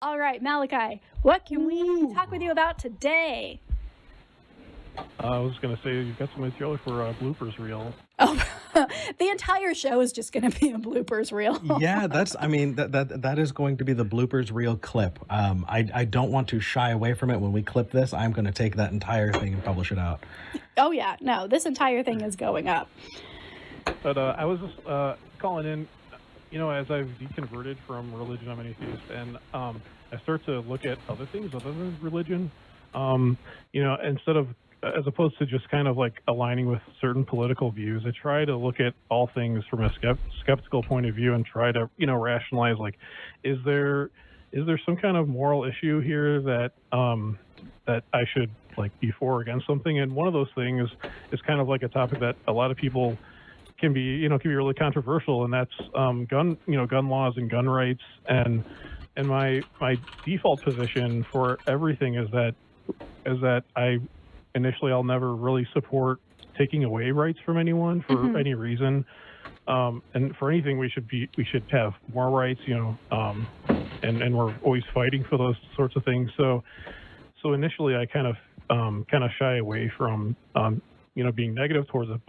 All right, Malachi, what can we talk with you about today? I was going to say, you've got some material for a bloopers reel. Oh, the entire show is just going to be a bloopers reel. Yeah, that is going to be the bloopers reel clip. I don't want to shy away from it. When we clip this, I'm going to take that entire thing and publish it out. Oh, yeah. No, this entire thing is going up. But I was just calling in, as I've deconverted from religion, I'm an atheist, and I start to look at other things other than religion, instead of, as opposed to just kind of like aligning with certain political views, I try to look at all things from a skeptical point of view and try to, rationalize, like, is there some kind of moral issue here that I should like be for or against something? And one of those things is kind of like a topic that a lot of people can be really controversial, and that's gun laws and gun rights. And my default position for everything is that I'll never really support taking away rights from anyone for any reason. And for anything, we should have more rights, and we're always fighting for those sorts of things. So initially, I kind of shy away from being negative towards it.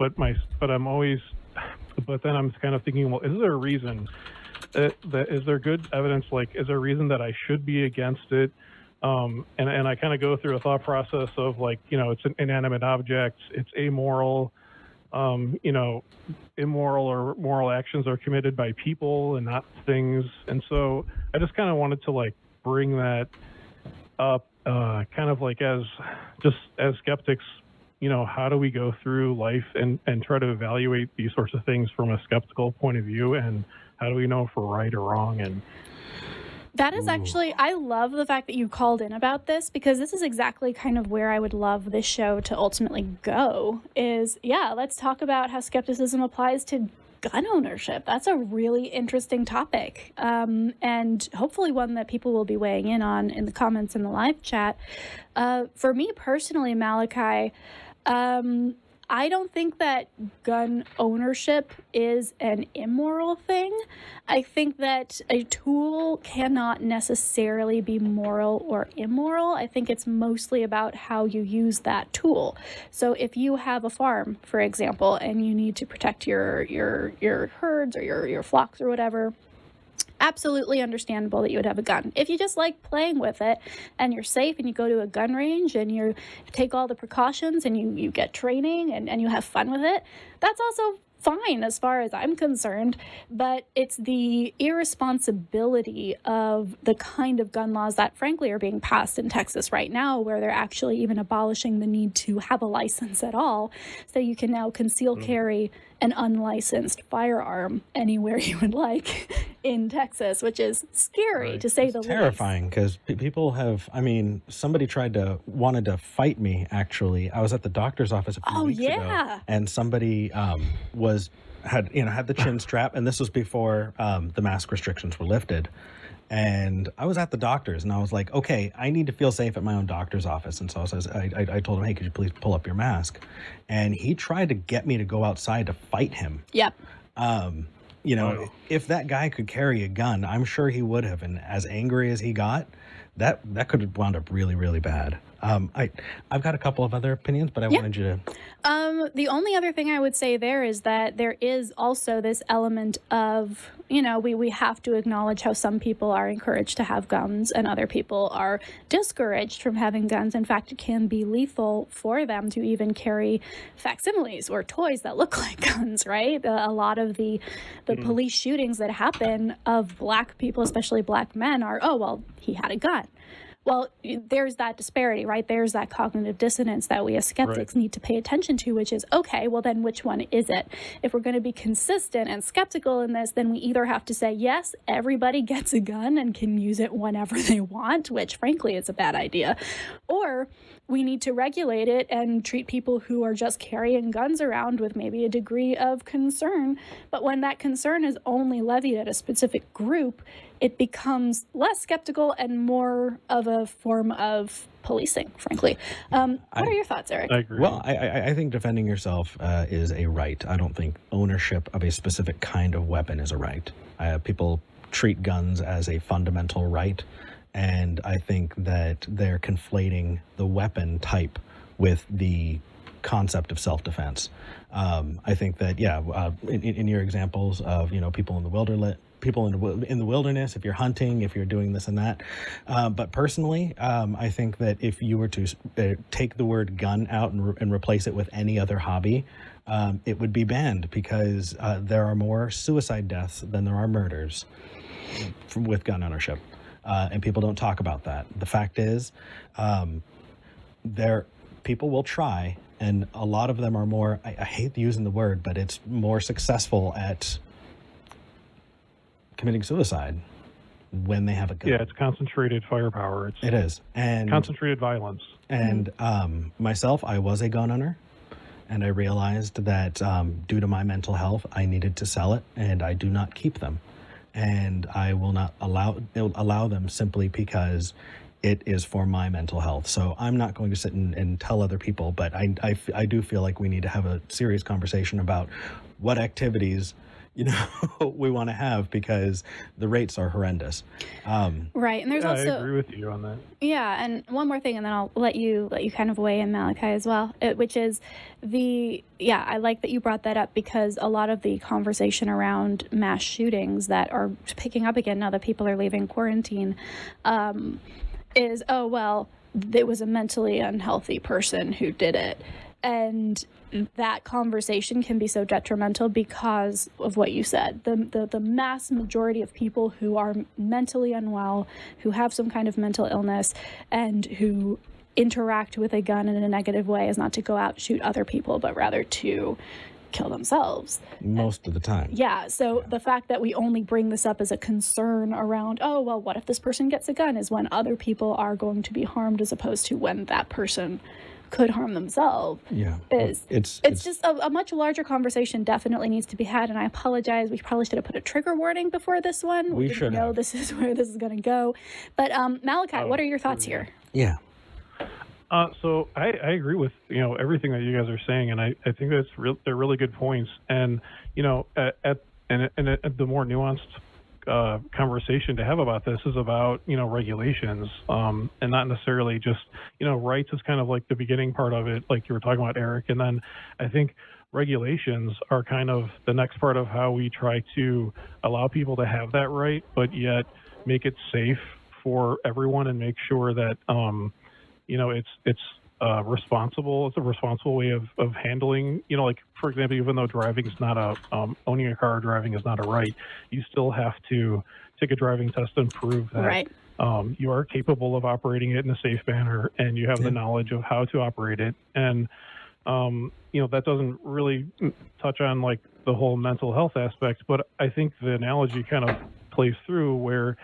But then I'm kind of thinking, well, is there a reason? Is there good evidence? Like, is there a reason that I should be against it? And I kind of go through a thought process of, like, it's an inanimate object, it's amoral, immoral or moral actions are committed by people and not things. And so I just kind of wanted to, like, bring that up, kind of like as skeptics, how do we go through life and try to evaluate these sorts of things from a skeptical point of view, and how do we know if we're right or wrong? And that is actually, I love the fact that you called in about this, because this is exactly kind of where I would love this show to ultimately go is, let's talk about how skepticism applies to gun ownership. That's a really interesting topic, and hopefully one that people will be weighing in on in the comments in the live chat. For me personally, Malachi, I don't think that gun ownership is an immoral thing. I think that a tool cannot necessarily be moral or immoral. I think it's mostly about how you use that tool. So if you have a farm, for example, and you need to protect your herds or your flocks or whatever, absolutely understandable that you would have a gun. If you just like playing with it and you're safe and you go to a gun range and you take all the precautions and you get training and you have fun with it, that's also fine as far as I'm concerned. But it's the irresponsibility of the kind of gun laws that frankly are being passed in Texas right now, where they're actually even abolishing the need to have a license at all. So you can now conceal carry an unlicensed firearm anywhere you would like in Texas, which is scary to say the least. Terrifying, because people have, somebody wanted to fight me, actually. I was at the doctor's office a few weeks ago, and somebody had the chin strap, and this was before the mask restrictions were lifted. And I was at the doctor's, and I was like, okay, I need to feel safe at my own doctor's office. And so I told him, hey, could you please pull up your mask? And he tried to get me to go outside to fight him. Yep. If that guy could carry a gun, I'm sure he would have. And as angry as he got, that could have wound up really, really bad. I've got a couple of other opinions, but I wanted you to... The only other thing I would say there is that there is also this element of, we have to acknowledge how some people are encouraged to have guns and other people are discouraged from having guns. In fact, it can be lethal for them to even carry facsimiles or toys that look like guns, right? A lot of the police shootings that happen of Black people, especially Black men, are, oh, well, he had a gun. Well, there's that disparity, right? There's that cognitive dissonance that we as skeptics need to pay attention to, which is, okay, well, then which one is it? If we're going to be consistent and skeptical in this, then we either have to say, yes, everybody gets a gun and can use it whenever they want, which frankly is a bad idea, or we need to regulate it and treat people who are just carrying guns around with maybe a degree of concern. But when that concern is only levied at a specific group, it becomes less skeptical and more of a form of policing, frankly. What are your thoughts, Eric? I agree. Well, I think defending yourself is a right. I don't think ownership of a specific kind of weapon is a right. People treat guns as a fundamental right, And I think that they're conflating the weapon type with the concept of self-defense. I think that, in your examples of, people in the wilderness, if you're hunting, if you're doing this and that. But personally, I think that if you were to take the word gun out and replace it with any other hobby, it would be banned, because there are more suicide deaths than there are murders with gun ownership. And people don't talk about that. The fact is, people will try, and a lot of them are more, I hate using the word, but it's more successful at committing suicide when they have a gun. Yeah, it's concentrated firepower. It is. And concentrated violence. And myself, I was a gun owner, and I realized that due to my mental health, I needed to sell it, and I do not keep them. And I will not allow them simply because it is for my mental health. So I'm not going to sit and tell other people, but I do feel like we need to have a serious conversation about what activities we want to have, because the rates are horrendous. Right, and there's also, I agree with you on that. Yeah, and one more thing, and then I'll let you kind of weigh in, Malachi, as well, which is I like that you brought that up, because a lot of the conversation around mass shootings that are picking up again now that people are leaving quarantine is, oh, well, it was a mentally unhealthy person who did it. And that conversation can be so detrimental because of what you said. The mass majority of people who are mentally unwell, who have some kind of mental illness, and who interact with a gun in a negative way is not to go out and shoot other people, but rather to kill themselves. Most of the time. Yeah, so the fact that we only bring this up as a concern around, oh, well, what if this person gets a gun, is when other people are going to be harmed, as opposed to when that person could harm themselves. Yeah, it's just a much larger conversation definitely needs to be had, and I apologize. We probably should have put a trigger warning before this one. We didn't know this is where this is going to go. But Malachi, what are your thoughts here? Yeah. So I agree with everything that you guys are saying, and I think they're really good points. And at the more nuanced conversation to have about this is about regulations, and not necessarily just rights is kind of like the beginning part of it, like you were talking about, Eric. And then I think regulations are kind of the next part of how we try to allow people to have that right, but yet make it safe for everyone, and make sure that it's responsible. It's a responsible way of handling, like, for example, even though driving is not owning a car or driving is not a right, you still have to take a driving test and prove that you are capable of operating it in a safe manner, and you have the knowledge of how to operate it. And, that doesn't really touch on like the whole mental health aspect, but I think the analogy kind of plays through where,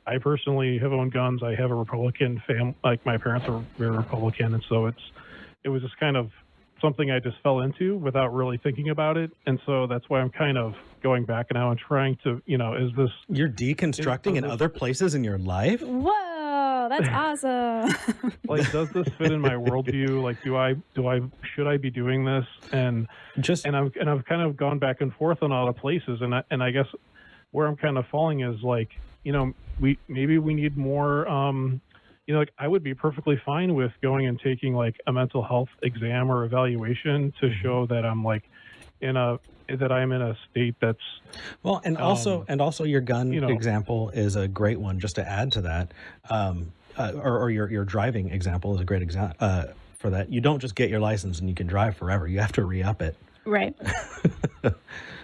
I personally have owned guns. I have a Republican family, like my parents are very Republican, and so it was just kind of something I just fell into without really thinking about it, and so that's why I'm kind of going back now and trying to, is this... You're deconstructing in other places in your life? Whoa, that's awesome. Like, does this fit in my worldview? Like, should I be doing this? And I've kind of gone back and forth on all the places, and I guess where I'm kind of falling is like, we need more, like, I would be perfectly fine with going and taking like a mental health exam or evaluation to show that I'm like that I'm in a state that's well, and also your gun example is a great one, just to add to that, or your driving example is a great example for that. You don't just get your license and you can drive forever. You have to re-up it. Right.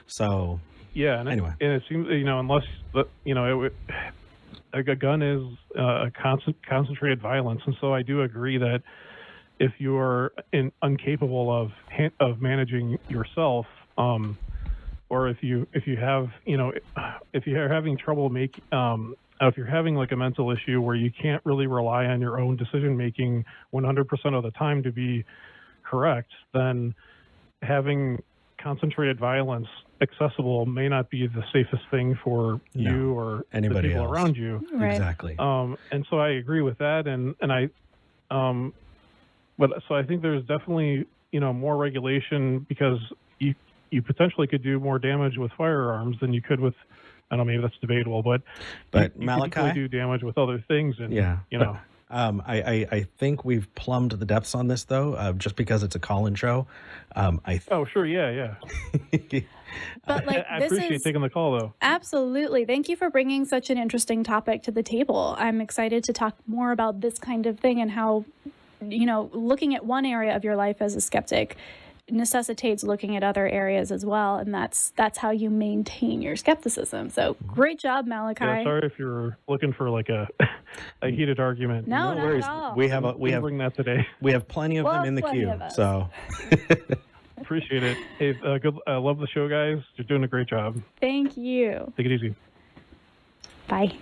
So yeah, and anyway, it seems unless a gun is a concentrated violence, and so I do agree that if you are incapable of managing yourself, or if you have if you're having trouble if you're having like a mental issue where you can't really rely on your own decision making 100% of the time to be correct, then having concentrated violence accessible may not be the safest thing for you or anybody the people else around you. Right. Exactly. And so I agree with that, and I but so I think there's definitely more regulation, because you potentially could do more damage with firearms than you could with I don't know, maybe that's debatable, but But you could equally Malachi, do damage with other things, and yeah, you but know. I think we've plumbed the depths on this though, just because it's a call-in show. I Oh, sure, yeah. But like I this appreciate is taking the call, though. absolutely. Thank you for bringing such an interesting topic to the table. I'm excited to talk more about this kind of thing and how, looking at one area of your life as a skeptic necessitates looking at other areas as well, and that's how you maintain your skepticism. So great job, Malachi. Yeah, sorry if you're looking for like a a heated argument. No, no not worries. at all. We have Didn't bring that today. we have plenty of Well, them in the plenty queue. of us. So Appreciate it. Hey, good. I love the show, guys. You're doing a great job. Thank you. Take it easy. Bye.